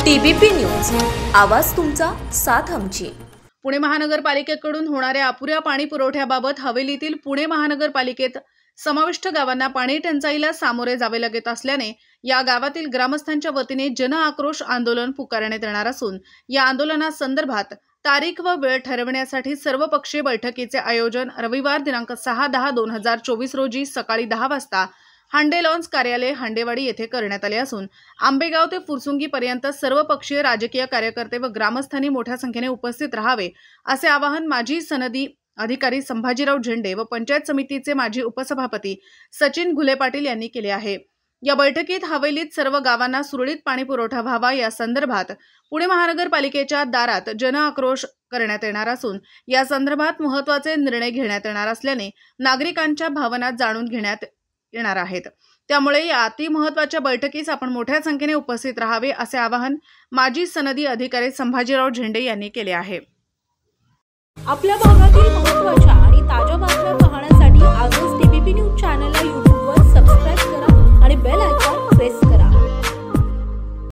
TBP news, आवाज तुमचा, साथ आमची। पुणे महानगरपालिकेकडून होणाऱ्या अपुऱ्या पाणी पुरवठ्याबाबत हवेलीतील पुणे महानगरपालिकेत समाविष्ट गावांना पाणी टंचाईला सामोरे जावे लागत असल्याने या गावातील ग्रामस्थांच्या वतीने जन आक्रोश आंदोलन पुकारण्यात येणार असून या आंदोलनासंदर्भात तारीख व वेळ ठरविण्यासाठी सर्वपक्षीय बैठकीचे आयोजन रविवार दिनांक 6/10/2024 रोजी सकाळी 10 वाजता हांडे लॉन्स कार्यालय हांडेवाडी येथे करण्यात आले असून आंबेगाव ते फुरसुंगी पर्यंत सर्वपक्षीय राजकीय कार्यकर्ते व ग्रामस्थांनी मोठ्या संख्येने उपस्थित राहावे असे आवाहन माजी सनदी अधिकारी संभाजीराव झेंडे व पंचायत समितीचे माजी उपसभापती सचिन घुले पाटील यांनी केले आहे। या बैठकीत हवेलीत सर्व गावांना सुरळीत पाणी पुरवठा व्हावा या संदर्भात पुणे महानगरपालिकेच्या दारात जन आक्रोश करण्यात येणार असून या संदर्भात महत्त्वाचे निर्णय घेण्यात येणार असल्याने नागरिकांच्या भावना जाणून घेण्यात येणार आहेत। त्यामुळे या अति महत्त्वाच्या बैठकीस आपण मोठ्या संख्येने उपस्थित राहावे असे आवाहन माजी सनदी अधिकारी संभाजीराव झेंडे यांनी केले आहे। आपल्या भागातील महत्त्वाच्या आणि ताज्या बातम्या पाहण्यासाठी आजच TBP न्यूज